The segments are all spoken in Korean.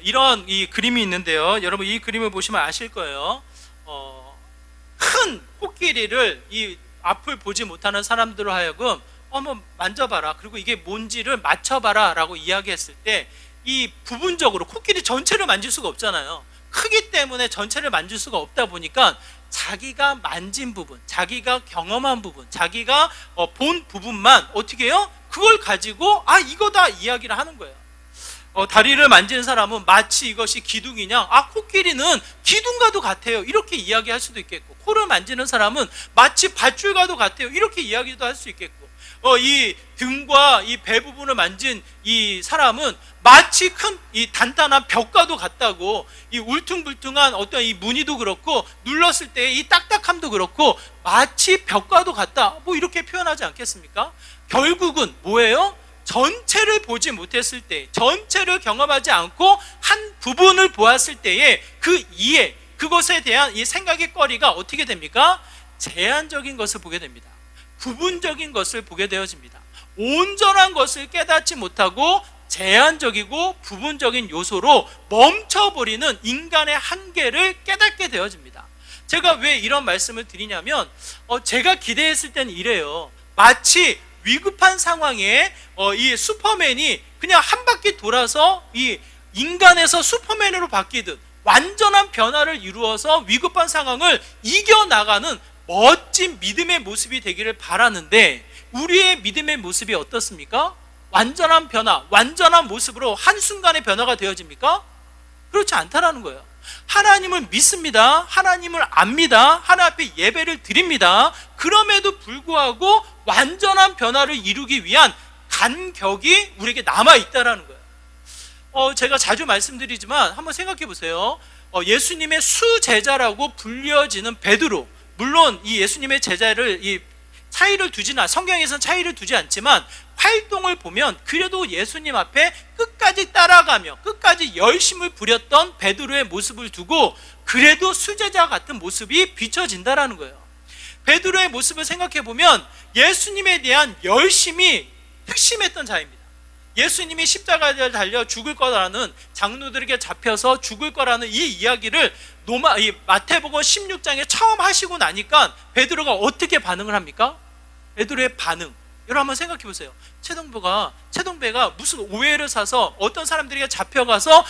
이런 이 그림이 있는데요. 여러분 이 그림을 보시면 아실 거예요. 큰 코끼리를 이 앞을 보지 못하는 사람들로 하여금 한번 만져봐라, 그리고 이게 뭔지를 맞춰봐라 라고 이야기했을 때 이 부분적으로 코끼리 전체를 만질 수가 없잖아요. 크기 때문에 전체를 만질 수가 없다 보니까 자기가 만진 부분, 자기가 경험한 부분, 자기가 본 부분만 어떻게 해요? 그걸 가지고 이거다 이야기를 하는 거예요. 다리를 만지는 사람은 마치 이것이 기둥이냐, 코끼리는 기둥과도 같아요, 이렇게 이야기할 수도 있겠고, 코를 만지는 사람은 마치 밧줄과도 같아요, 이렇게 이야기도 할 수 있겠고, 이 등과 이 배 부분을 만진 이 사람은 마치 큰 이 단단한 벽과도 같다고, 이 울퉁불퉁한 어떤 이 무늬도 그렇고 눌렀을 때 이 딱딱함도 그렇고 마치 벽과도 같다, 뭐 이렇게 표현하지 않겠습니까? 결국은 뭐예요? 전체를 보지 못했을 때, 전체를 경험하지 않고 한 부분을 보았을 때에 그 이해, 그것에 대한 이 생각의 거리가 어떻게 됩니까? 제한적인 것을 보게 됩니다. 부분적인 것을 보게 되어집니다. 온전한 것을 깨닫지 못하고 제한적이고 부분적인 요소로 멈춰버리는 인간의 한계를 깨닫게 되어집니다. 제가 왜 이런 말씀을 드리냐면, 제가 기대했을 때는 이래요. 마치 위급한 상황에 이 슈퍼맨이 그냥 한 바퀴 돌아서 이 인간에서 슈퍼맨으로 바뀌듯 완전한 변화를 이루어서 위급한 상황을 이겨나가는 멋진 믿음의 모습이 되기를 바라는데, 우리의 믿음의 모습이 어떻습니까? 완전한 변화, 완전한 모습으로 한순간에 변화가 되어집니까? 그렇지 않다라는 거예요. 하나님을 믿습니다. 하나님을 압니다. 하나님 앞에 예배를 드립니다. 그럼에도 불구하고 완전한 변화를 이루기 위한 간격이 우리에게 남아있다라는 거예요. 제가 자주 말씀드리지만 한번 생각해 보세요. 예수님의 수제자라고 불려지는 베드로, 물론 이 예수님의 제자를 차이를 두지는, 성경에서는 차이를 두지 않지만 활동을 보면 그래도 예수님 앞에 끝까지 따라가며 끝까지 열심을 부렸던 베드로의 모습을 두고 그래도 수제자 같은 모습이 비춰진다라는 거예요. 베드로의 모습을 생각해 보면 예수님에 대한 열심이 특심했던 자입니다. 예수님이 십자가에 달려 죽을 거라는, 장로들에게 잡혀서 죽을 거라는 이 이야기를 마태복음 16장에 처음 하시고 나니까 베드로가 어떻게 반응을 합니까? 베드로의 반응, 여러분 한번 생각해 보세요. 채동배가 무슨 오해를 사서 어떤 사람들에게 잡혀가서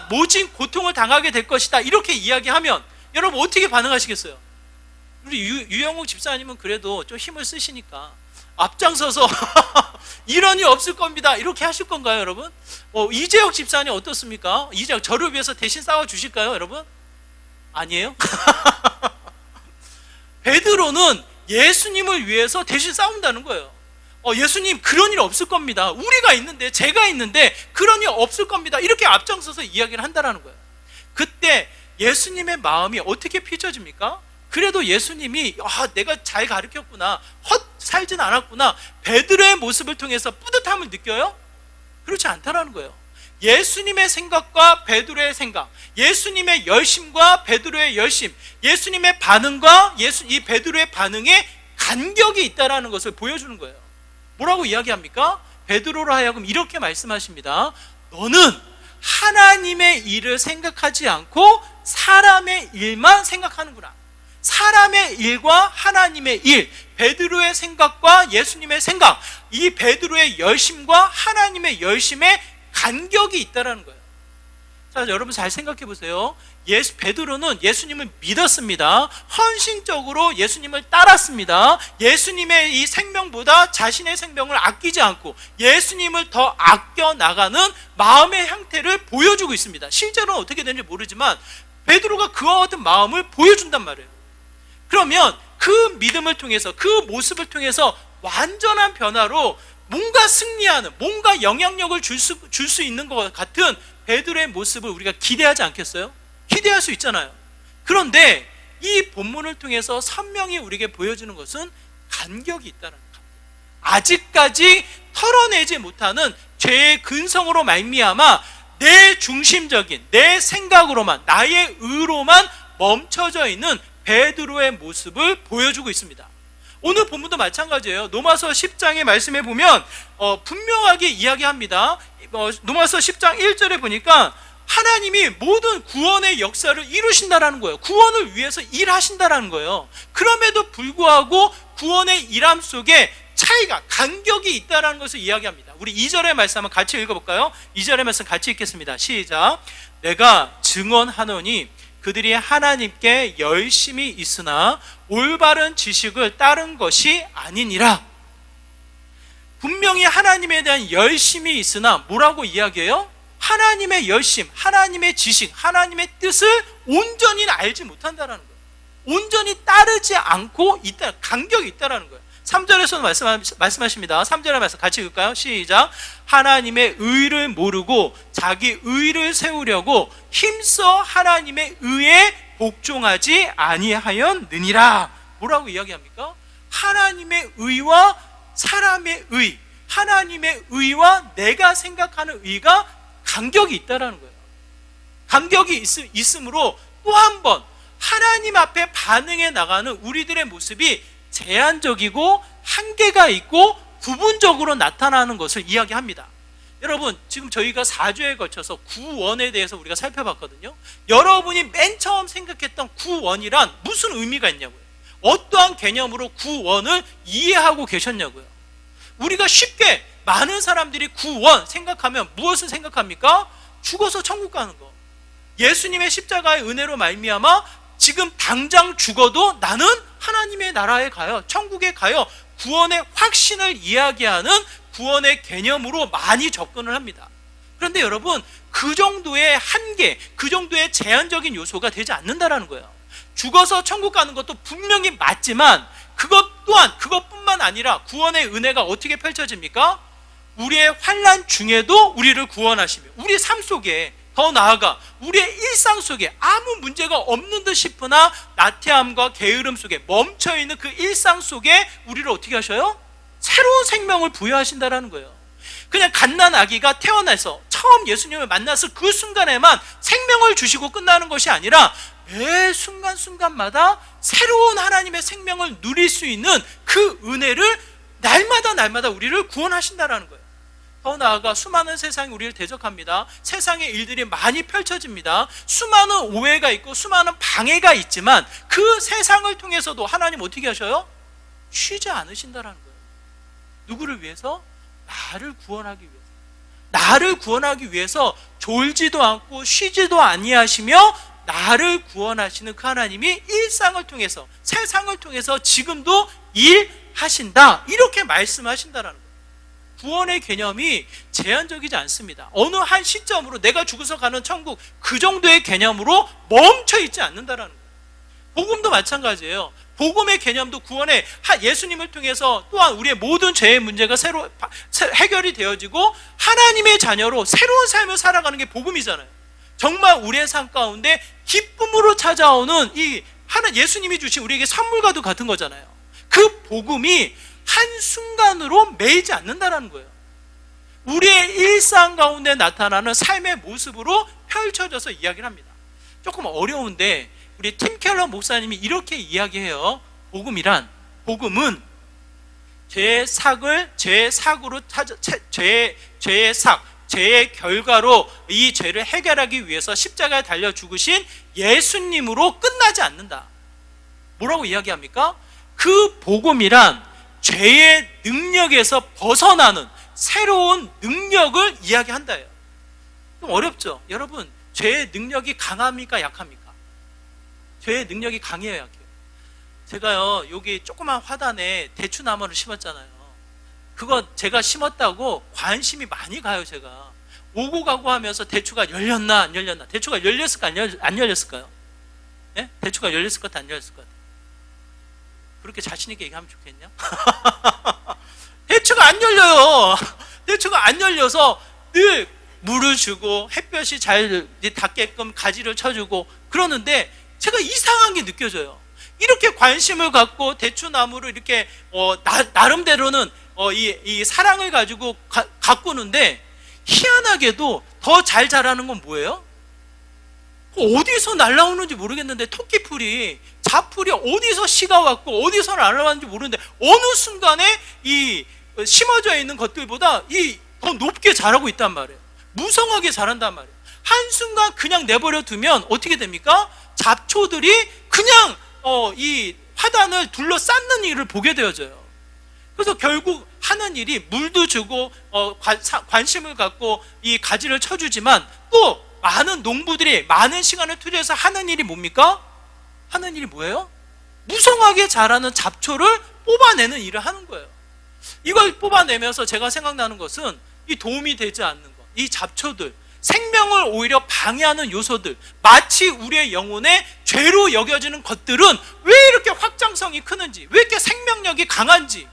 모진 고통을 당하게 될 것이다, 이렇게 이야기하면 여러분 어떻게 반응하시겠어요? 우리 유영욱 집사님은 그래도 좀 힘을 쓰시니까 앞장서서 이런 일 없을 겁니다, 이렇게 하실 건가요, 여러분? 이재혁 집사님 어떻습니까? 이재혁 저를 위해서 대신 싸워 주실까요, 여러분? 아니에요? 베드로는 예수님을 위해서 대신 싸운다는 거예요. 예수님 그런 일 없을 겁니다, 우리가 있는데, 제가 있는데 그런 일 없을 겁니다, 이렇게 앞장서서 이야기를 한다는 거예요. 그때 예수님의 마음이 어떻게 펼쳐집니까? 그래도 예수님이 내가 잘 가르쳤구나, 살진 않았구나, 베드로의 모습을 통해서 뿌듯함을 느껴요? 그렇지 않다라는 거예요. 예수님의 생각과 베드로의 생각, 예수님의 열심과 베드로의 열심, 예수님의 반응과 이 베드로의 반응에 간격이 있다라는 것을 보여주는 거예요. 뭐라고 이야기합니까? 베드로로 하여금 이렇게 말씀하십니다. 너는 하나님의 일을 생각하지 않고 사람의 일만 생각하는구나. 사람의 일과 하나님의 일, 베드로의 생각과 예수님의 생각, 이 베드로의 열심과 하나님의 열심에 간격이 있다라는 거예요. 자, 여러분 잘 생각해 보세요. 베드로는 예수님을 믿었습니다. 헌신적으로 예수님을 따랐습니다. 예수님의 이 생명보다 자신의 생명을 아끼지 않고 예수님을 더 아껴 나가는 마음의 형태를 보여주고 있습니다. 실제로는 어떻게 되는지 모르지만 베드로가 그와 같은 마음을 보여준단 말이에요. 그러면 그 믿음을 통해서, 그 모습을 통해서 완전한 변화로 뭔가 승리하는, 뭔가 영향력을 줄 수 있는 것 같은 베드로의 모습을 우리가 기대하지 않겠어요? 기대할 수 있잖아요. 그런데 이 본문을 통해서 선명히 우리에게 보여주는 것은 간격이 있다는 것. 아직까지 털어내지 못하는 죄의 근성으로 말미암아 내 중심적인, 내 생각으로만, 나의 의로만 멈춰져 있는 베드로의 모습을 보여주고 있습니다. 오늘 본문도 마찬가지예요. 로마서 10장의 말씀에 보면 분명하게 이야기합니다. 로마서 10장 1절에 보니까 하나님이 모든 구원의 역사를 이루신다라는 거예요. 구원을 위해서 일하신다라는 거예요. 그럼에도 불구하고 구원의 일함 속에 차이가, 간격이 있다는 것을 이야기합니다. 우리 2절의 말씀 한번 같이 읽어볼까요? 2절의 말씀 같이 읽겠습니다. 시작. 내가 증언하노니 그들이 하나님께 열심히 있으나 올바른 지식을 따른 것이 아니니라. 분명히 하나님에 대한 열심이 있으나 뭐라고 이야기해요? 하나님의 열심, 하나님의 지식, 하나님의 뜻을 온전히 알지 못한다는 거예요. 온전히 따르지 않고 있다, 간격이 있다는 거예요. 3절에서는 말씀하십니다. 3절의 말씀 같이 읽을까요? 시작. 하나님의 의를 모르고 자기 의를 세우려고 힘써 하나님의 의에 복종하지 아니하였느니라. 뭐라고 이야기합니까? 하나님의 의와 사람의 의, 하나님의 의와 내가 생각하는 의가 간격이 있다는 거예요. 간격이 있으므로 또 한 번 하나님 앞에 반응해 나가는 우리들의 모습이 제한적이고 한계가 있고 부분적으로 나타나는 것을 이야기합니다. 여러분, 지금 저희가 4주에 걸쳐서 구원에 대해서 우리가 살펴봤거든요. 여러분이 맨 처음 생각했던 구원이란 무슨 의미가 있냐고요. 어떠한 개념으로 구원을 이해하고 계셨냐고요. 우리가 쉽게 많은 사람들이 구원 생각하면 무엇을 생각합니까? 죽어서 천국 가는 거. 예수님의 십자가의 은혜로 말미암아 지금 당장 죽어도 나는 하나님의 나라에 가요, 천국에 가요, 구원의 확신을 이야기하는 구원의 개념으로 많이 접근을 합니다. 그런데 여러분, 그 정도의 한계, 그 정도의 제한적인 요소가 되지 않는다라는 거예요. 죽어서 천국 가는 것도 분명히 맞지만 그것 또한, 그것뿐만 아니라 구원의 은혜가 어떻게 펼쳐집니까? 우리의 환난 중에도 우리를 구원하시며 우리 삶 속에, 더 나아가 우리의 일상 속에 아무 문제가 없는 듯 싶으나 나태함과 게으름 속에 멈춰있는 그 일상 속에 우리를 어떻게 하셔요? 새로운 생명을 부여하신다는 거예요. 그냥 갓난 아기가 태어나서 처음 예수님을 만났을 그 순간에만 생명을 주시고 끝나는 것이 아니라 매 순간순간마다 새로운 하나님의 생명을 누릴 수 있는 그 은혜를 날마다 우리를 구원하신다는 거예요. 더 나아가 수많은 세상이 우리를 대적합니다. 세상의 일들이 많이 펼쳐집니다. 수많은 오해가 있고 수많은 방해가 있지만 그 세상을 통해서도 하나님 어떻게 하셔요? 쉬지 않으신다는 거예요. 누구를 위해서? 나를 구원하기 위해서. 나를 구원하기 위해서 졸지도 않고 쉬지도 아니하시며 나를 구원하시는 그 하나님이 일상을 통해서, 세상을 통해서 지금도 일하신다, 이렇게 말씀하신다는 거예요. 구원의 개념이 제한적이지 않습니다. 어느 한 시점으로 내가 죽어서 가는 천국, 그 정도의 개념으로 멈춰 있지 않는다는 거예요. 복음도 마찬가지예요. 복음의 개념도 구원의 예수님을 통해서 또한 우리의 모든 죄의 문제가 새로 해결이 되어지고 하나님의 자녀로 새로운 삶을 살아가는 게 복음이잖아요. 정말 우리의 삶 가운데 기쁨으로 찾아오는 이 예수님이 주신 우리에게 선물과도 같은 거잖아요. 그 복음이 한순간으로 매이지 않는다는 거예요. 우리의 일상 가운데 나타나는 삶의 모습으로 펼쳐져서 이야기를 합니다. 조금 어려운데 우리 팀 켈러 목사님이 이렇게 이야기해요. 복음은 죄의 결과로 이 죄를 해결하기 위해서 십자가에 달려 죽으신 예수님으로 끝나지 않는다. 뭐라고 이야기합니까? 그 복음이란 죄의 능력에서 벗어나는 새로운 능력을 이야기한다예요. 좀 어렵죠? 여러분, 죄의 능력이 강합니까? 약합니까? 죄의 능력이 강해요, 약해요? 제가요, 여기 조그만 화단에 대추나무를 심었잖아요. 그거 제가 심었다고 관심이 많이 가요. 제가 오고 가고 하면서 대추가 열렸나 안 열렸나, 대추가 열렸을까 안 열렸을까요? 예? 대추가 열렸을 것 같아, 안 열렸을 것 같아? 그렇게 자신 있게 얘기하면 좋겠냐? 대추가 안 열려요. 대추가 안 열려서 늘 물을 주고 햇볕이 잘 닿게끔 가지를 쳐주고 그러는데 제가 이상한 게 느껴져요. 이렇게 관심을 갖고 대추나무를 이렇게 나름대로는 이 사랑을 가지고 가꾸는데 희한하게도 더 잘 자라는 건 뭐예요? 어디서 날라오는지 모르겠는데 토끼풀이, 잡풀이 어디서 씨가 왔고 어디서 날아왔는지 모르는데 어느 순간에 이 심어져 있는 것들보다 더 높게 자라고 있단 말이에요. 무성하게 자란단 말이에요. 한순간 그냥 내버려 두면 어떻게 됩니까? 잡초들이 그냥 이 화단을 둘러쌌는 일을 보게 되어져요. 그래서 결국 하는 일이 물도 주고 관심을 갖고 이 가지를 쳐주지만 또 많은 농부들이 많은 시간을 투자해서 하는 일이 뭡니까? 하는 일이 뭐예요? 무성하게 자라는 잡초를 뽑아내는 일을 하는 거예요. 이걸 뽑아내면서 제가 생각나는 것은 이 도움이 되지 않는 것, 이 잡초들, 생명을 오히려 방해하는 요소들, 마치 우리의 영혼의 죄로 여겨지는 것들은 왜 이렇게 확장성이 크는지, 왜 이렇게 생명력이 강한지,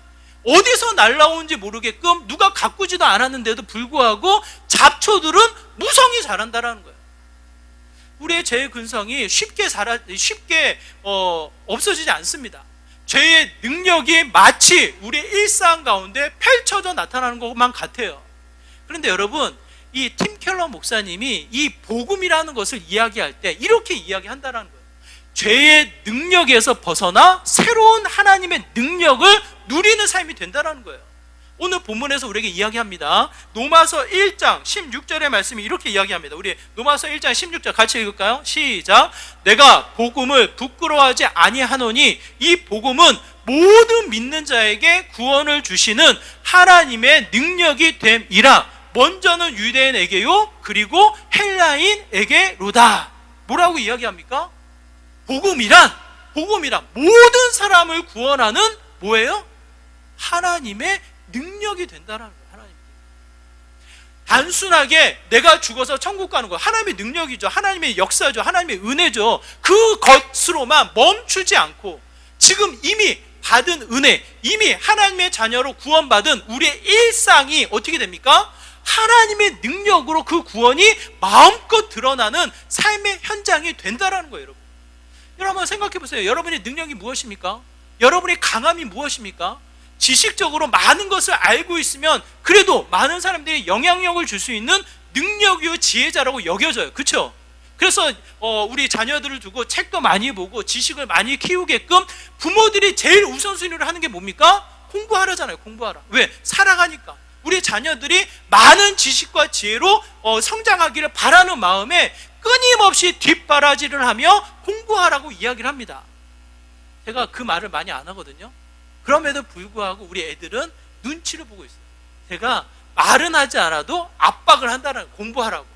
어디서 날라오는지 모르게끔 누가 가꾸지도 않았는데도 불구하고 잡초들은 무성히 자란다라는 거예요. 우리의 죄의 근성이 쉽게 없어지지 않습니다. 죄의 능력이 마치 우리의 일상 가운데 펼쳐져 나타나는 것만 같아요. 그런데 여러분, 이 팀 켈러 목사님이 이 복음이라는 것을 이야기할 때 이렇게 이야기한다는 거예요. 죄의 능력에서 벗어나 새로운 하나님의 능력을 누리는 삶이 된다는 거예요. 오늘 본문에서 우리에게 이야기합니다. 로마서 1장 16절의 말씀이 이렇게 이야기합니다. 우리 로마서 1장 16절 같이 읽을까요? 시작. 내가 복음을 부끄러워하지 아니하노니 이 복음은 모든 믿는 자에게 구원을 주시는 하나님의 능력이 됨이라. 먼저는 유대인에게요, 그리고 헬라인에게로다. 뭐라고 이야기합니까? 복음이란 모든 사람을 구원하는 뭐예요? 하나님의 능력이 된다는 거예요. 하나님. 단순하게 내가 죽어서 천국 가는 거, 하나님의 능력이죠. 하나님의 역사죠. 하나님의 은혜죠. 그것으로만 멈추지 않고 지금 이미 받은 은혜, 이미 하나님의 자녀로 구원받은 우리의 일상이 어떻게 됩니까? 하나님의 능력으로 그 구원이 마음껏 드러나는 삶의 현장이 된다는 거예요. 여러분, 한번 생각해 보세요. 여러분의 능력이 무엇입니까? 여러분의 강함이 무엇입니까? 지식적으로 많은 것을 알고 있으면 그래도 많은 사람들이 영향력을 줄 수 있는 능력이요 지혜자라고 여겨져요. 그렇죠? 그래서 우리 자녀들을 두고 책도 많이 보고 지식을 많이 키우게끔 부모들이 제일 우선순위로 하는 게 뭡니까? 공부하라잖아요. 공부하라. 왜? 살아가니까. 우리 자녀들이 많은 지식과 지혜로 성장하기를 바라는 마음에 끊임없이 뒷바라지를 하며 공부하라고 이야기를 합니다. 제가 그 말을 많이 안 하거든요. 그럼에도 불구하고 우리 애들은 눈치를 보고 있어요. 제가 말은 하지 않아도 압박을 한다는 거예요. 공부하라고.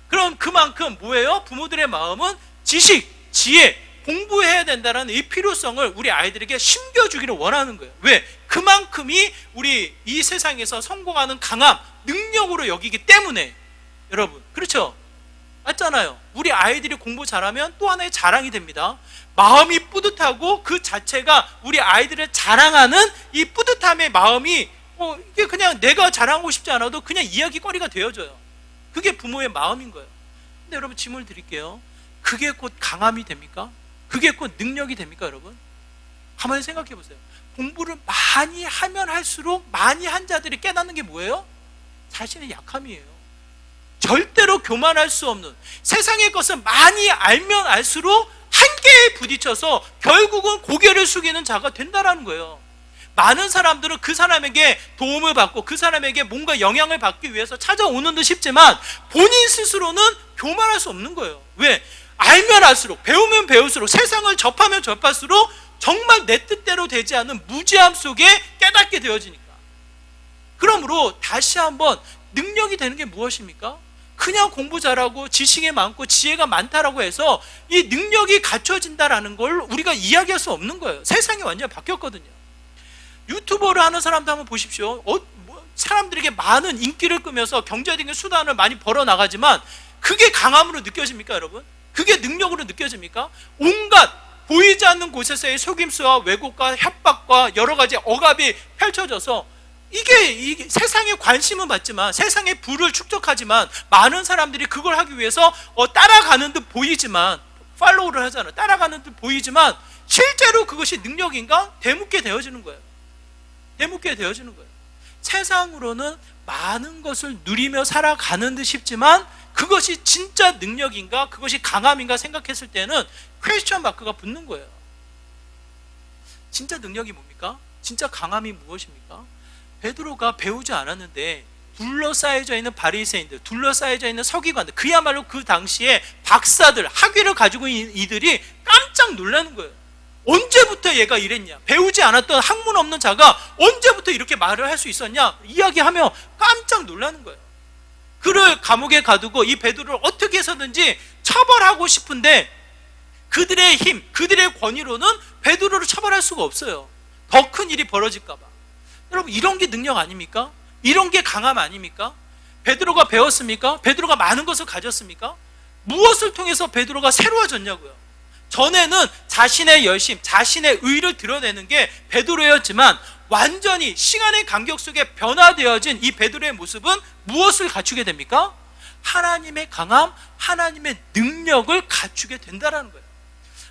그럼 그만큼 뭐예요? 부모들의 마음은 지식, 지혜, 공부해야 된다는 이 필요성을 우리 아이들에게 심겨주기를 원하는 거예요. 왜? 그만큼이 우리 이 세상에서 성공하는 강함, 능력으로 여기기 때문에. 여러분, 그렇죠? 맞잖아요. 우리 아이들이 공부 잘하면 또 하나의 자랑이 됩니다. 마음이 뿌듯하고 그 자체가 우리 아이들을 자랑하는 이 뿌듯함의 마음이 이게 그냥 내가 자랑하고 싶지 않아도 그냥 이야기거리가 되어져요. 그게 부모의 마음인 거예요. 근데 여러분, 질문을 드릴게요. 그게 곧 강함이 됩니까? 그게 곧 능력이 됩니까? 여러분, 가만히 생각해 보세요. 공부를 많이 하면 할수록 많이 한 자들이 깨닫는 게 뭐예요? 자신의 약함이에요. 절대로 교만할 수 없는, 세상의 것을 많이 알면 알수록 한계에 부딪혀서 결국은 고개를 숙이는 자가 된다는 거예요. 많은 사람들은 그 사람에게 도움을 받고 그 사람에게 뭔가 영향을 받기 위해서 찾아오는 듯 싶지만 본인 스스로는 교만할 수 없는 거예요. 왜? 알면 알수록, 배우면 배울수록, 세상을 접하면 접할수록 정말 내 뜻대로 되지 않는 무지함 속에 깨닫게 되어지니까. 그러므로 다시 한번 능력이 되는 게 무엇입니까? 그냥 공부 잘하고 지식이 많고 지혜가 많다라고 해서 이 능력이 갖춰진다라는 걸 우리가 이야기할 수 없는 거예요. 세상이 완전히 바뀌었거든요. 유튜버를 하는 사람도 한번 보십시오. 사람들에게 많은 인기를 끄면서 경제적인 수단을 많이 벌어나가지만 그게 강함으로 느껴집니까, 여러분? 그게 능력으로 느껴집니까? 온갖 보이지 않는 곳에서의 속임수와 왜곡과 협박과 여러 가지 억압이 펼쳐져서 이게 세상에 관심은 받지만, 세상의 부를 축적하지만, 많은 사람들이 그걸 하기 위해서 따라가는 듯 보이지만, 팔로우를 하잖아요. 따라가는 듯 보이지만 실제로 그것이 능력인가? 되묻게 되어지는 거예요. 되묻게 되어지는 거예요. 세상으로는 많은 것을 누리며 살아가는 듯 싶지만 그것이 진짜 능력인가? 그것이 강함인가? 생각했을 때는 퀘스천 마크가 붙는 거예요. 진짜 능력이 뭡니까? 진짜 강함이 무엇입니까? 베드로가 배우지 않았는데 둘러싸여져 있는 바리새인들, 둘러싸여져 있는 서기관들, 그야말로 그 당시에 박사들, 학위를 가지고 있는 이들이 깜짝 놀라는 거예요. 언제부터 얘가 이랬냐? 배우지 않았던 학문 없는 자가 언제부터 이렇게 말을 할 수 있었냐? 이야기하며 깜짝 놀라는 거예요. 그를 감옥에 가두고 이 베드로를 어떻게 해서든지 처벌하고 싶은데 그들의 힘, 그들의 권위로는 베드로를 처벌할 수가 없어요. 더 큰 일이 벌어질까 봐. 여러분, 이런 게 능력 아닙니까? 이런 게 강함 아닙니까? 베드로가 배웠습니까? 베드로가 많은 것을 가졌습니까? 무엇을 통해서 베드로가 새로워졌냐고요. 전에는 자신의 열심, 자신의 의를 드러내는 게 베드로였지만 완전히 시간의 간격 속에 변화되어진 이 베드로의 모습은 무엇을 갖추게 됩니까? 하나님의 강함, 하나님의 능력을 갖추게 된다는 거예요.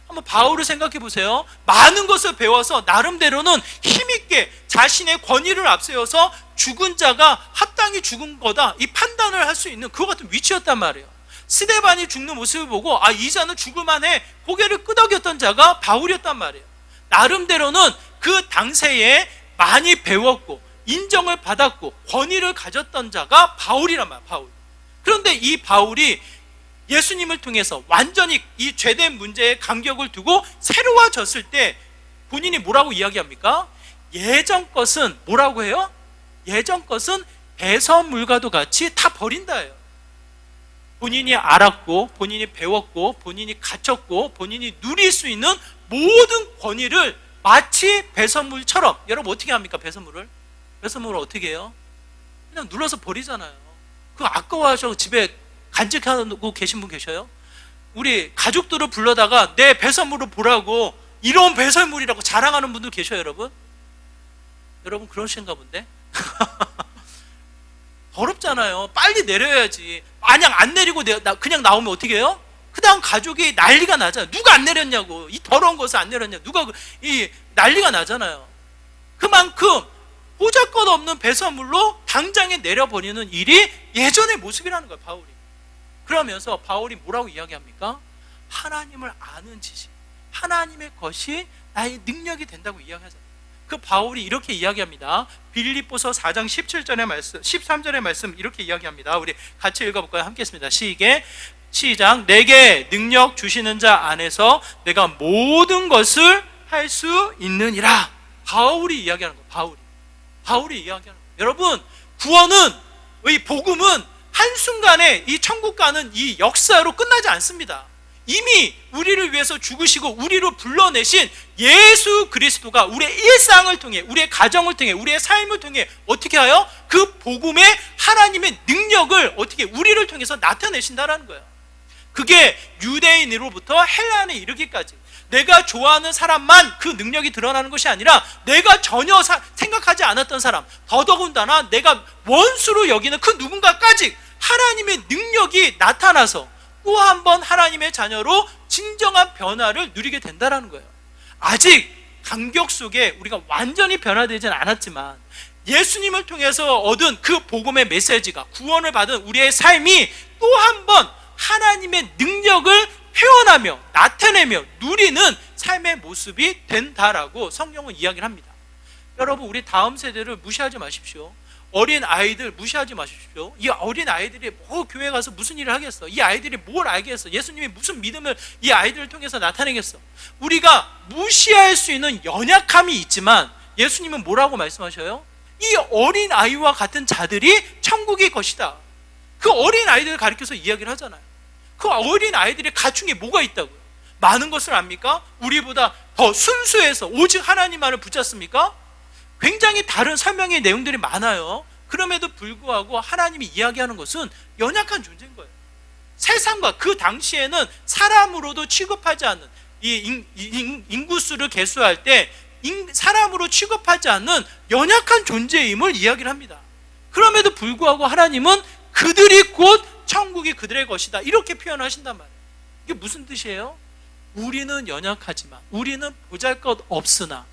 한번 바울을 생각해 보세요. 많은 것을 배워서 나름대로는 힘있게 자신의 권위를 앞세워서 죽은 자가 합당히 죽은 거다, 이 판단을 할 수 있는 그와 같은 위치였단 말이에요. 스데반이 죽는 모습을 보고 이 자는 죽을 만해 고개를 끄덕였던 자가 바울이었단 말이에요. 나름대로는 그 당시에 많이 배웠고 인정을 받았고 권위를 가졌던 자가 바울이란 말이에요. 바울. 그런데 이 바울이 예수님을 통해서 완전히 이 죄된 문제에 간격을 두고 새로워졌을 때 본인이 뭐라고 이야기합니까? 예전 것은 뭐라고 해요? 예전 것은 배설물과도 같이 다 버린다예요. 본인이 알았고, 본인이 배웠고, 본인이 갖췄고, 본인이 누릴 수 있는 모든 권위를 마치 배설물처럼, 여러분 어떻게 합니까? 배설물을 어떻게 해요? 그냥 눌러서 버리잖아요. 그거 아까워하셔서 집에 간직하고 계신 분 계셔요? 우리 가족들을 불러다가 내 배설물을 보라고 이런 배설물이라고 자랑하는 분들 계셔요, 여러분? 여러분 그러신가 본데? 더럽잖아요. 빨리 내려야지. 만약 안 내리고 그냥 나오면 어떻게 해요? 그 다음 가족이 난리가 나잖아요. 누가 안 내렸냐고. 이 더러운 것을 안 내렸냐. 누가 난리가 나잖아요. 그만큼 보잘것없는 배설물로 당장에 내려버리는 일이 예전의 모습이라는 거예요, 바울이. 그러면서 바울이 뭐라고 이야기합니까? 하나님을 아는 지식, 하나님의 것이 나의 능력이 된다고 이야기하잖아요. 그 바울이 이렇게 이야기합니다. 빌립보서 4장 17절의 말씀, 13절의 말씀 이렇게 이야기합니다. 우리 같이 읽어볼까요? 함께 했습니다. 시작. 내게 능력 주시는 자 안에서 내가 모든 것을 할 수 있느니라. 바울이 이야기하는 거예요. 바울이 이야기하는 거예요. 여러분, 구원은, 이 복음은 한순간에 이 천국 가는 이 역사로 끝나지 않습니다. 이미 우리를 위해서 죽으시고 우리를 불러내신 예수 그리스도가 우리의 일상을 통해, 우리의 가정을 통해, 우리의 삶을 통해 어떻게 하여 그 복음의 하나님의 능력을 어떻게 우리를 통해서 나타내신다라는 거예요. 그게 유대인으로부터 헬라인에 이르기까지 내가 좋아하는 사람만 그 능력이 드러나는 것이 아니라 내가 전혀 생각하지 않았던 사람, 더더군다나 내가 원수로 여기는 그 누군가까지 하나님의 능력이 나타나서 또 한 번 하나님의 자녀로 진정한 변화를 누리게 된다는 거예요. 아직 간격 속에 우리가 완전히 변화되지는 않았지만 예수님을 통해서 얻은 그 복음의 메시지가, 구원을 받은 우리의 삶이 또 한 번 하나님의 능력을 표현하며 나타내며 누리는 삶의 모습이 된다라고 성경은 이야기를 합니다. 여러분, 우리 다음 세대를 무시하지 마십시오. 어린 아이들 무시하지 마십시오. 이 어린 아이들이 교회 가서 무슨 일을 하겠어? 이 아이들이 뭘 알겠어? 예수님이 무슨 믿음을 이 아이들을 통해서 나타내겠어? 우리가 무시할 수 있는 연약함이 있지만 예수님은 뭐라고 말씀하셔요? 이 어린 아이와 같은 자들이 천국의 것이다. 그 어린 아이들을 가리켜서 이야기를 하잖아요. 그 어린 아이들이 갖춘 게 뭐가 있다고요? 많은 것을 압니까? 우리보다 더 순수해서 오직 하나님만을 붙잡습니까? 굉장히 다른 설명의 내용들이 많아요. 그럼에도 불구하고 하나님이 이야기하는 것은 연약한 존재인 거예요. 세상과 그 당시에는 사람으로도 취급하지 않는 이 인구수를 계수할 때 사람으로 취급하지 않는 연약한 존재임을 이야기를 합니다. 그럼에도 불구하고 하나님은 그들이 곧 천국이 그들의 것이다 이렇게 표현하신단 말이에요. 이게 무슨 뜻이에요? 우리는 연약하지만, 우리는 보잘것없으나,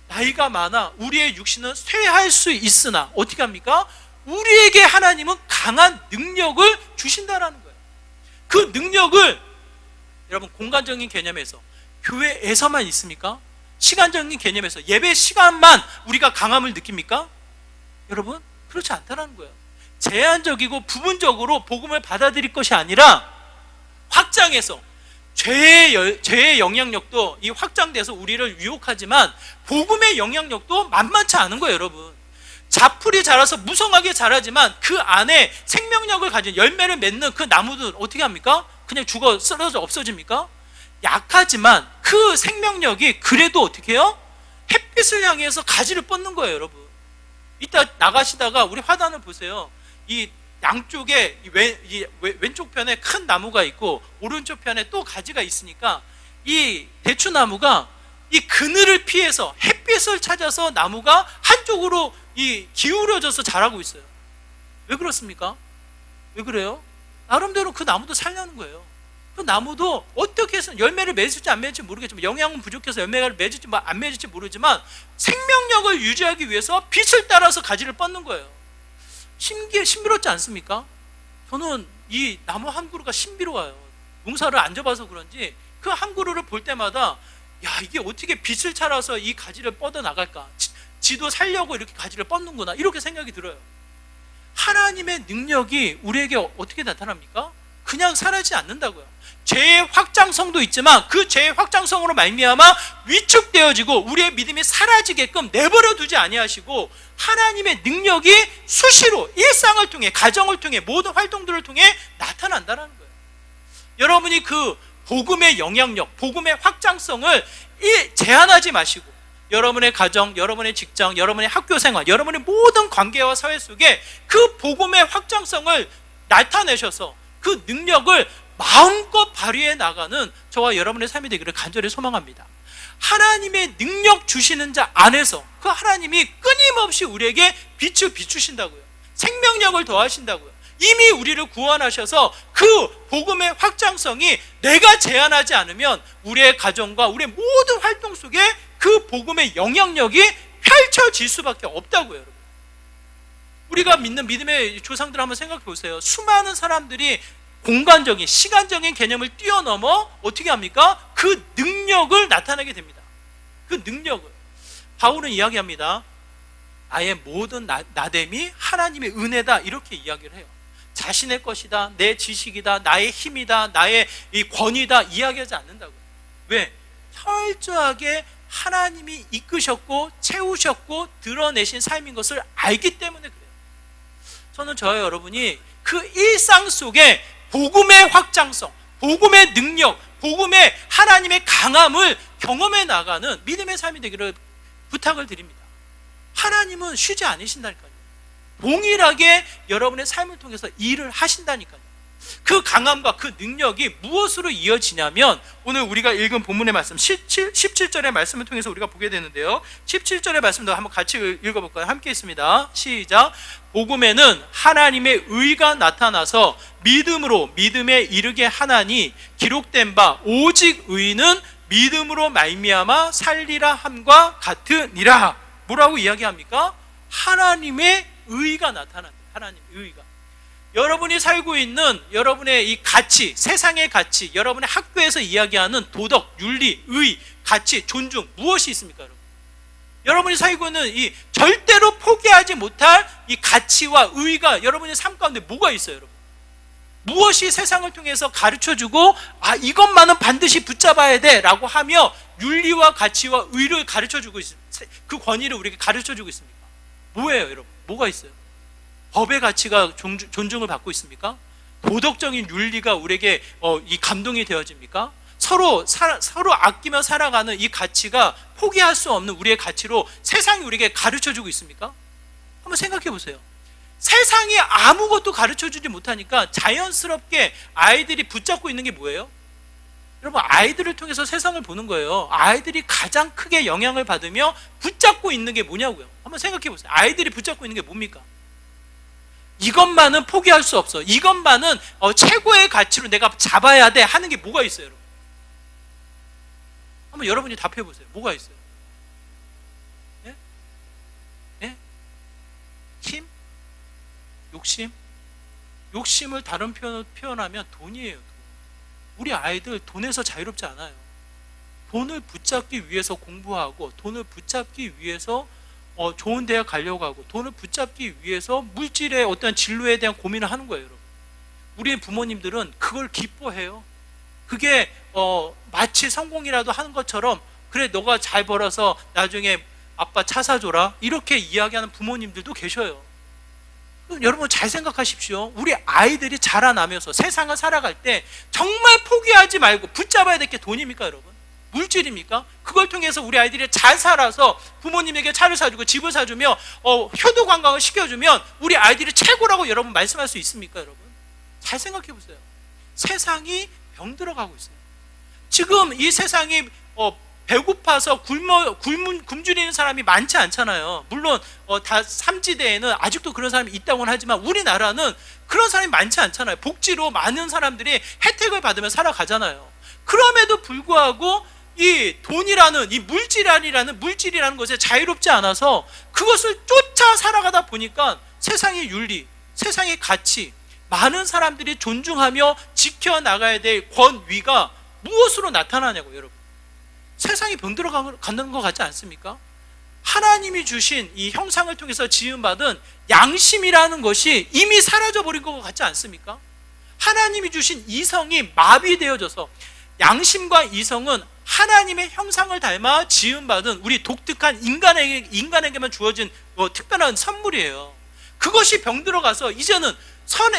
나이가 많아 우리의 육신은 쇠할 수 있으나 어떻게 합니까? 우리에게 하나님은 강한 능력을 주신다라는 거예요. 그 능력을 여러분 공간적인 개념에서 교회에서만 있습니까? 시간적인 개념에서 예배 시간만 우리가 강함을 느낍니까? 여러분 그렇지 않다라는 거예요. 제한적이고 부분적으로 복음을 받아들일 것이 아니라 확장해서 죄의 영향력도 이 확장돼서 우리를 유혹하지만 복음의 영향력도 만만치 않은 거예요, 여러분. 자풀이 자라서 무성하게 자라지만 그 안에 생명력을 가진 열매를 맺는 그 나무들 어떻게 합니까? 그냥 죽어 쓰러져 없어집니까? 약하지만 그 생명력이 그래도 어떻게 해요? 햇빛을 향해서 가지를 뻗는 거예요, 여러분. 이따 나가시다가 우리 화단을 보세요. 이 양쪽에 왼쪽 편에 큰 나무가 있고 오른쪽 편에 또 가지가 있으니까 이 대추나무가 이 그늘을 피해서 햇빛을 찾아서 나무가 한쪽으로 이 기울어져서 자라고 있어요. 왜 그렇습니까? 왜 그래요? 나름대로 그 나무도 살려는 거예요. 그 나무도 어떻게 해서 열매를 맺을지 안 맺을지 모르겠지만, 영양은 부족해서 열매를 맺을지 안 맺을지 모르지만 생명력을 유지하기 위해서 빛을 따라서 가지를 뻗는 거예요. 신비롭지 않습니까? 저는 이 나무 한 그루가 신비로워요. 농사를 안 져봐서 그런지 그 한 그루를 볼 때마다 야, 이게 어떻게 빛을 차려서 이 가지를 뻗어 나갈까? 지도 살려고 이렇게 가지를 뻗는구나, 이렇게 생각이 들어요. 하나님의 능력이 우리에게 어떻게 나타납니까? 그냥 사라지지 않는다고요. 죄의 확장성도 있지만 그 죄의 확장성으로 말미암아 위축되어지고 우리의 믿음이 사라지게끔 내버려 두지 아니하시고 하나님의 능력이 수시로 일상을 통해, 가정을 통해, 모든 활동들을 통해 나타난다는 거예요. 여러분이 그 복음의 영향력, 복음의 확장성을 제한하지 마시고 여러분의 가정, 여러분의 직장, 여러분의 학교 생활, 여러분의 모든 관계와 사회 속에 그 복음의 확장성을 나타내셔서 그 능력을 마음껏 발휘해 나가는 저와 여러분의 삶이 되기를 간절히 소망합니다. 하나님의 능력 주시는 자 안에서 그 하나님이 끊임없이 우리에게 빛을 비추신다고요. 생명력을 더하신다고요. 이미 우리를 구원하셔서 그 복음의 확장성이 내가 제한하지 않으면 우리의 가정과 우리의 모든 활동 속에 그 복음의 영향력이 펼쳐질 수밖에 없다고요, 여러분. 우리가 믿는 믿음의 조상들 한번 생각해 보세요. 수많은 사람들이 공간적인, 시간적인 개념을 뛰어넘어 어떻게 합니까? 그 능력을 나타내게 됩니다. 그 능력을. 바울은 이야기합니다. 나의 모든 나됨이 하나님의 은혜다, 이렇게 이야기를 해요. 자신의 것이다, 내 지식이다, 나의 힘이다, 나의 이 권위다 이야기하지 않는다고요. 왜? 철저하게 하나님이 이끄셨고 채우셨고 드러내신 삶인 것을 알기 때문에 그래요. 저는 저와 여러분이 그 일상 속에 복음의 확장성, 복음의 능력, 복음의 하나님의 강함을 경험해 나가는 믿음의 삶이 되기를 부탁을 드립니다. 하나님은 쉬지 않으신다니까요. 동일하게 여러분의 삶을 통해서 일을 하신다니까요. 그 강함과 그 능력이 무엇으로 이어지냐면 오늘 우리가 읽은 본문의 말씀 17절의 말씀을 통해서 우리가 보게 되는데요. 17절의 말씀도 한번 같이 읽어볼까요? 함께 있습니다. 시작. 복음에는 하나님의 의가 나타나서 믿음으로 믿음에 이르게 하나니 기록된 바 오직 의는 믿음으로 말미암아 살리라 함과 같으니라. 뭐라고 이야기합니까? 하나님의 의가 나타난다. 하나님의 의가. 여러분이 살고 있는 여러분의 이 가치, 세상의 가치, 여러분의 학교에서 이야기하는 도덕, 윤리, 의, 가치, 존중, 무엇이 있습니까, 여러분? 여러분이 살고 있는 이 절대로 포기하지 못할 이 가치와 의가 여러분의 삶 가운데 뭐가 있어요, 여러분? 무엇이 세상을 통해서 가르쳐주고 이것만은 반드시 붙잡아야 돼 라고 하며 윤리와 가치와 의를 가르쳐주고 있습니다. 그 권위를 우리에게 가르쳐주고 있습니까? 뭐예요, 여러분? 뭐가 있어요? 법의 가치가 존중을 받고 있습니까? 도덕적인 윤리가 우리에게 이 감동이 되어집니까? 서로 아끼며 살아가는 이 가치가 포기할 수 없는 우리의 가치로 세상이 우리에게 가르쳐주고 있습니까? 한번 생각해 보세요. 세상이 아무것도 가르쳐주지 못하니까 자연스럽게 아이들이 붙잡고 있는 게 뭐예요? 여러분, 아이들을 통해서 세상을 보는 거예요. 아이들이 가장 크게 영향을 받으며 붙잡고 있는 게 뭐냐고요. 한번 생각해 보세요. 아이들이 붙잡고 있는 게 뭡니까? 이것만은 포기할 수 없어, 이것만은 최고의 가치로 내가 잡아야 돼 하는 게 뭐가 있어요, 여러분? 한번 여러분이 답해 보세요. 뭐가 있어요? 예? 예? 힘? 욕심? 욕심을 다른 표현으로 표현하면 돈이에요. 돈. 우리 아이들 돈에서 자유롭지 않아요. 돈을 붙잡기 위해서 공부하고 돈을 붙잡기 위해서 좋은 대학 가려고 하고 돈을 붙잡기 위해서 물질의 어떤 진로에 대한 고민을 하는 거예요, 여러분. 우리 부모님들은 그걸 기뻐해요. 그게 마치 성공이라도 하는 것처럼, 그래 너가 잘 벌어서 나중에 아빠 차 사줘라, 이렇게 이야기하는 부모님들도 계셔요. 여러분 잘 생각하십시오. 우리 아이들이 자라나면서 세상을 살아갈 때 정말 포기하지 말고 붙잡아야 될 게 돈입니까, 여러분? 물질입니까? 그걸 통해서 우리 아이들이 잘 살아서 부모님에게 차를 사주고 집을 사주며 효도 관광을 시켜주면 우리 아이들이 최고라고 여러분 말씀할 수 있습니까, 여러분? 잘 생각해 보세요. 세상이 병들어가고 있어요. 지금 이 세상이 배고파서 굶주리는 사람이 많지 않잖아요. 물론 다 삼지대에는 아직도 그런 사람이 있다고는 하지만 우리나라는 그런 사람이 많지 않잖아요. 복지로 많은 사람들이 혜택을 받으며 살아가잖아요. 그럼에도 불구하고 이 돈이라는, 이 물질이라는 것에 자유롭지 않아서 그것을 쫓아 살아가다 보니까 세상의 윤리, 세상의 가치, 많은 사람들이 존중하며 지켜나가야 될 권위가 무엇으로 나타나냐고, 여러분. 세상이 병들어가는 것 같지 않습니까? 하나님이 주신 이 형상을 통해서 지음받은 양심이라는 것이 이미 사라져버린 것 같지 않습니까? 하나님이 주신 이성이 마비되어져서, 양심과 이성은 하나님의 형상을 닮아 지음받은 우리 독특한 인간에게만 주어진 특별한 선물이에요. 그것이 병들어가서 이제는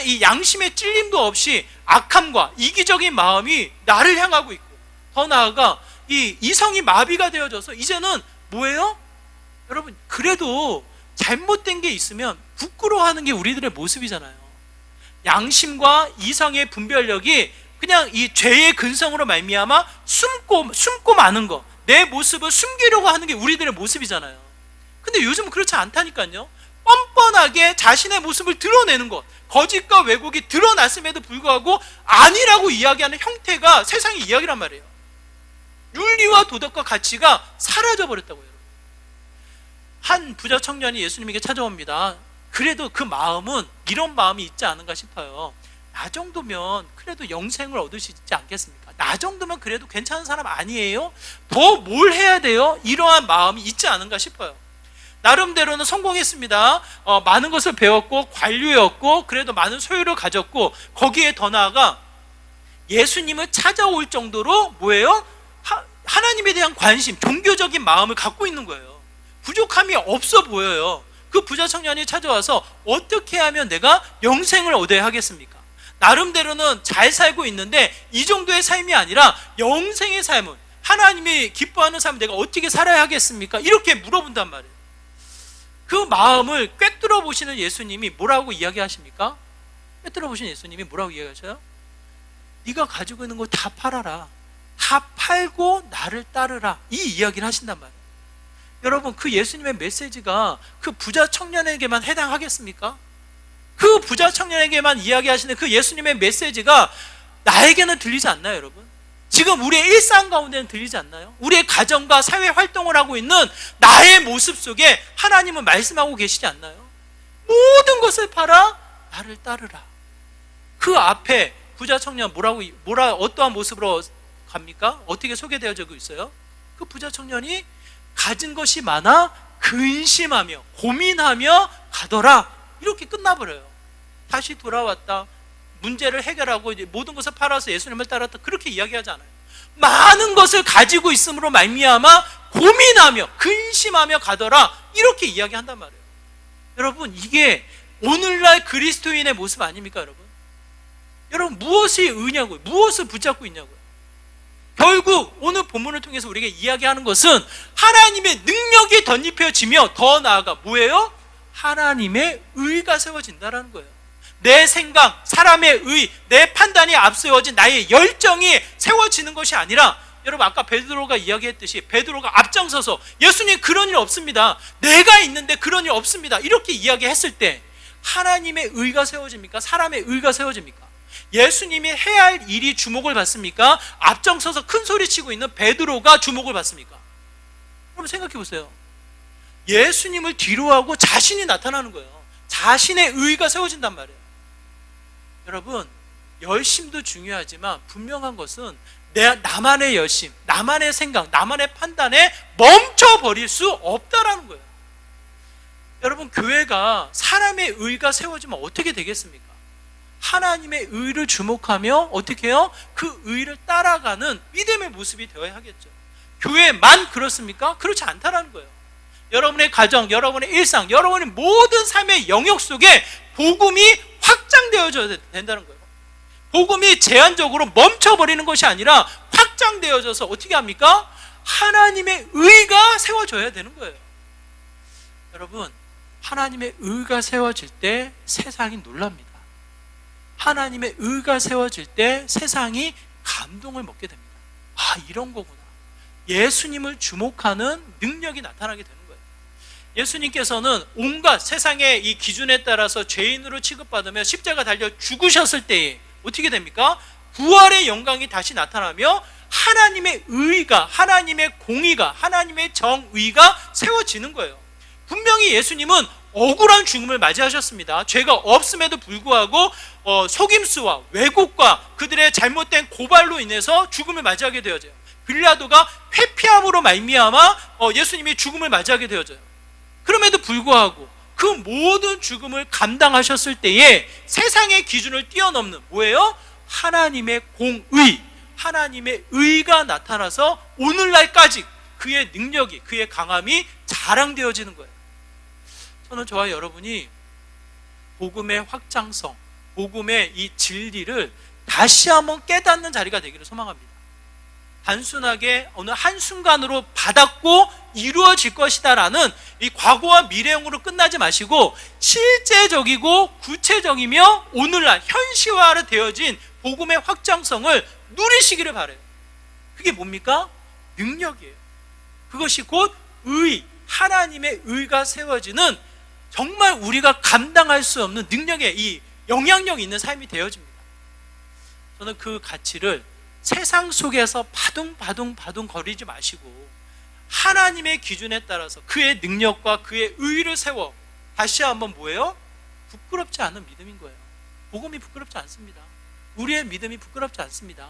이 양심의 찔림도 없이 악함과 이기적인 마음이 나를 향하고 있고, 더 나아가 이 이성이 마비가 되어져서 이제는 뭐예요? 여러분, 그래도 잘못된 게 있으면 부끄러워하는 게 우리들의 모습이잖아요. 양심과 이성의 분별력이 그냥 이 죄의 근성으로 말미암아 숨고 마는 거, 내 모습을 숨기려고 하는 게 우리들의 모습이잖아요. 근데 요즘은 그렇지 않다니까요. 뻔뻔하게 자신의 모습을 드러내는 것, 거짓과 왜곡이 드러났음에도 불구하고 아니라고 이야기하는 형태가 세상의 이야기란 말이에요. 윤리와 도덕과 가치가 사라져 버렸다고요. 한 부자 청년이 예수님에게 찾아옵니다. 그래도 그 마음은 이런 마음이 있지 않은가 싶어요. 나 정도면 그래도 영생을 얻을 수 있지 않겠습니까? 나 정도면 그래도 괜찮은 사람 아니에요? 더 뭘 해야 돼요? 이러한 마음이 있지 않은가 싶어요. 나름대로는 성공했습니다. 많은 것을 배웠고 관료였고 그래도 많은 소유를 가졌고, 거기에 더 나아가 예수님을 찾아올 정도로 뭐예요? 하나님에 대한 관심, 종교적인 마음을 갖고 있는 거예요. 부족함이 없어 보여요. 그 부자 청년이 찾아와서 어떻게 하면 내가 영생을 얻어야 하겠습니까? 나름대로는 잘 살고 있는데 이 정도의 삶이 아니라 영생의 삶을, 하나님이 기뻐하는 삶을 내가 어떻게 살아야 하겠습니까? 이렇게 물어본단 말이에요. 그 마음을 꿰뚫어 보시는 예수님이 뭐라고 이야기하십니까? 꿰뚫어 보시는 예수님이 뭐라고 이야기하셔요? 네가 가지고 있는 거 다 팔아라. 다 팔고 나를 따르라. 이 이야기를 하신단 말이에요. 여러분, 그 예수님의 메시지가 그 부자 청년에게만 해당하겠습니까? 그 부자 청년에게만 이야기하시는 그 예수님의 메시지가 나에게는 들리지 않나요, 여러분? 지금 우리의 일상 가운데는 들리지 않나요? 우리의 가정과 사회 활동을 하고 있는 나의 모습 속에 하나님은 말씀하고 계시지 않나요? 모든 것을 팔아 나를 따르라. 그 앞에 부자 청년 어떠한 모습으로 갑니까? 어떻게 소개되어지고 있어요? 그 부자 청년이 가진 것이 많아 근심하며 고민하며 가더라, 이렇게 끝나버려요. 다시 돌아왔다, 문제를 해결하고 이제 모든 것을 팔아서 예수님을 따랐다, 그렇게 이야기하지 않아요. 많은 것을 가지고 있음으로 말미암아 고민하며 근심하며 가더라, 이렇게 이야기한단 말이에요. 여러분, 이게 오늘날 그리스도인의 모습 아닙니까, 여러분? 여러분, 무엇이 의냐고요? 무엇을 붙잡고 있냐고요? 결국 오늘 본문을 통해서 우리에게 이야기하는 것은 하나님의 능력이 덧입혀지며 더 나아가 뭐예요? 하나님의 의가 세워진다는 거예요. 내 생각, 사람의 의, 내 판단이 앞세워진 나의 열정이 세워지는 것이 아니라, 여러분 아까 베드로가 이야기했듯이 베드로가 앞장서서 예수님 그런 일 없습니다, 내가 있는데 그런 일 없습니다, 이렇게 이야기했을 때 하나님의 의가 세워집니까? 사람의 의가 세워집니까? 예수님이 해야 할 일이 주목을 받습니까? 앞장서서 큰 소리치고 있는 베드로가 주목을 받습니까? 여러분 생각해 보세요. 예수님을 뒤로하고 자신이 나타나는 거예요. 자신의 의가 세워진단 말이에요. 여러분, 열심도 중요하지만 분명한 것은 나만의 열심, 나만의 생각, 나만의 판단에 멈춰버릴 수 없다라는 거예요. 여러분, 교회가 사람의 의가 세워지면 어떻게 되겠습니까? 하나님의 의를 주목하며 어떻게 해요? 그 의를 따라가는 믿음의 모습이 되어야 하겠죠. 교회만 그렇습니까? 그렇지 않다라는 거예요. 여러분의 가정, 여러분의 일상, 여러분의 모든 삶의 영역 속에 복음이 확장되어져야 된다는 거예요. 복음이 제한적으로 멈춰버리는 것이 아니라 확장되어져서 어떻게 합니까? 하나님의 의가 세워져야 되는 거예요. 여러분, 하나님의 의가 세워질 때 세상이 놀랍니다. 하나님의 의가 세워질 때 세상이 감동을 먹게 됩니다. 아, 이런 거구나. 예수님을 주목하는 능력이 나타나게 되는 거예요. 예수님께서는 온갖 세상의 이 기준에 따라서 죄인으로 취급받으며 십자가 달려 죽으셨을 때에 어떻게 됩니까? 부활의 영광이 다시 나타나며 하나님의 의가, 하나님의 공의가, 하나님의 정의가 세워지는 거예요. 분명히 예수님은 억울한 죽음을 맞이하셨습니다. 죄가 없음에도 불구하고 속임수와 왜곡과 그들의 잘못된 고발로 인해서 죽음을 맞이하게 되어져요. 빌라도가 회피함으로 말미암아 예수님이 죽음을 맞이하게 되어져요. 그럼에도 불구하고 그 모든 죽음을 감당하셨을 때에 세상의 기준을 뛰어넘는 뭐예요? 하나님의 공의, 하나님의 의가 나타나서 오늘날까지 그의 능력이, 그의 강함이 자랑되어지는 거예요. 저는 저와 여러분이 복음의 확장성, 복음의 이 진리를 다시 한번 깨닫는 자리가 되기를 소망합니다. 단순하게 어느 한순간으로 받았고 이루어질 것이다라는 이 과거와 미래형으로 끝나지 마시고 실제적이고 구체적이며 오늘날 현실화로 되어진 복음의 확장성을 누리시기를 바라요. 그게 뭡니까? 능력이에요. 그것이 곧 의, 하나님의 의가 세워지는 정말 우리가 감당할 수 없는 능력의 이 영향력 있는 삶이 되어집니다. 저는 그 가치를 세상 속에서 바둥바둥 거리지 마시고 하나님의 기준에 따라서 그의 능력과 그의 의를 세워 다시 한번 뭐예요? 부끄럽지 않은 믿음인 거예요. 복음이 부끄럽지 않습니다. 우리의 믿음이 부끄럽지 않습니다.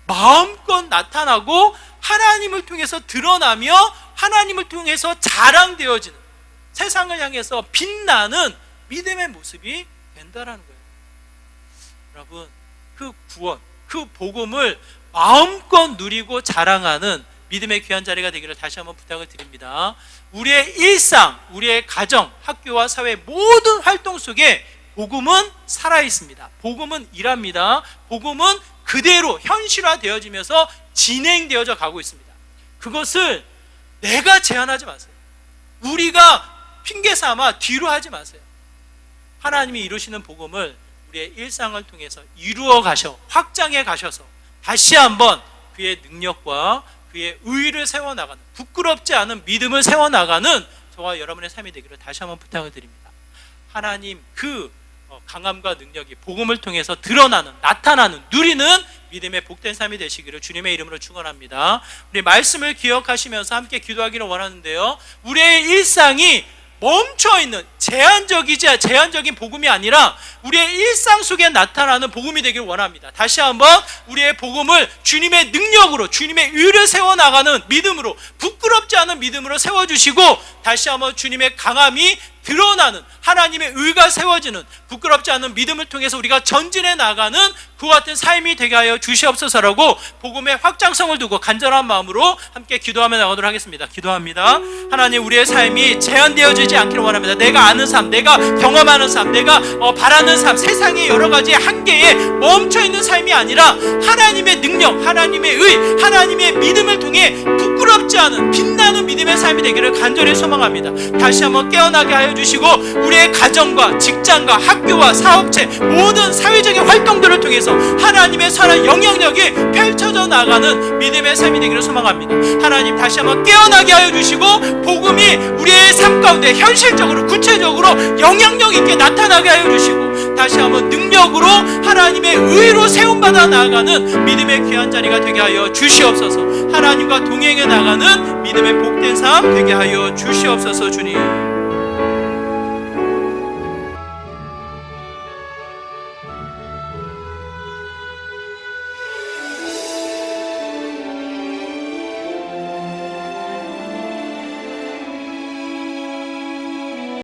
마음껏 나타나고 하나님을 통해서 드러나며 하나님을 통해서 자랑되어지는, 세상을 향해서 빛나는 믿음의 모습이 된다라는 거예요. 여러분, 그 구원, 그 복음을 마음껏 누리고 자랑하는 믿음의 귀한 자리가 되기를 다시 한번 부탁을 드립니다. 우리의 일상, 우리의 가정, 학교와 사회 모든 활동 속에 복음은 살아있습니다. 복음은 일합니다. 복음은 그대로 현실화되어지면서 진행되어져 가고 있습니다. 그것을 내가 제한하지 마세요. 우리가 핑계 삼아 뒤로 하지 마세요. 하나님이 이루시는 복음을 우리의 일상을 통해서 이루어 가셔, 확장해 가셔서 다시 한번 그의 능력과 그의 의를 세워나가는, 부끄럽지 않은 믿음을 세워나가는 저와 여러분의 삶이 되기를 다시 한번 부탁을 드립니다. 하나님 그 강함과 능력이 복음을 통해서 드러나는, 나타나는, 누리는 믿음의 복된 삶이 되시기를 주님의 이름으로 축원합니다. 우리 말씀을 기억하시면서 함께 기도하기를 원하는데요, 우리의 일상이 멈춰있는 제한적인 복음이 아니라 우리의 일상 속에 나타나는 복음이 되기를 원합니다. 다시 한번 우리의 복음을 주님의 능력으로, 주님의 의를 세워나가는 믿음으로, 부끄럽지 않은 믿음으로 세워주시고 다시 한번 주님의 강함이 드러나는, 하나님의 의가 세워지는 부끄럽지 않은 믿음을 통해서 우리가 전진해 나가는 그와 같은 삶이 되게 하여 주시옵소서라고 복음의 확장성을 두고 간절한 마음으로 함께 기도하며 나가도록 하겠습니다. 기도합니다. 하나님, 우리의 삶이 제한되어지지 않기를 원합니다. 내가 아는 삶, 내가 경험하는 삶, 내가 바라는 삶, 세상의 여러 가지 한계에 멈춰있는 삶이 아니라 하나님의 능력, 하나님의 의, 하나님의 믿음을 통해 부끄럽지 않은 빛나는 믿음의 삶이 되기를 간절히 소망합니다. 다시 한번 깨어나게 하여 주시고 우리의 가정과 직장과 학교와 사업체 모든 사회적인 활동들을 통해서 하나님의 선한 영향력이 펼쳐져 나가는 믿음의 삶이 되기를 소망합니다. 하나님, 다시 한번 깨어나게 하여 주시고 복음이 우리의 삶 가운데 현실적으로, 구체적으로 영향력 있게 나타나게 하여 주시고 다시 한번 능력으로 하나님의 의로 세움받아 나아가는 믿음의 귀한 자리가 되게 하여 주시옵소서. 하나님과 동행해 나가는 믿음의 복된 삶 되게 하여 주시옵소서. 주님,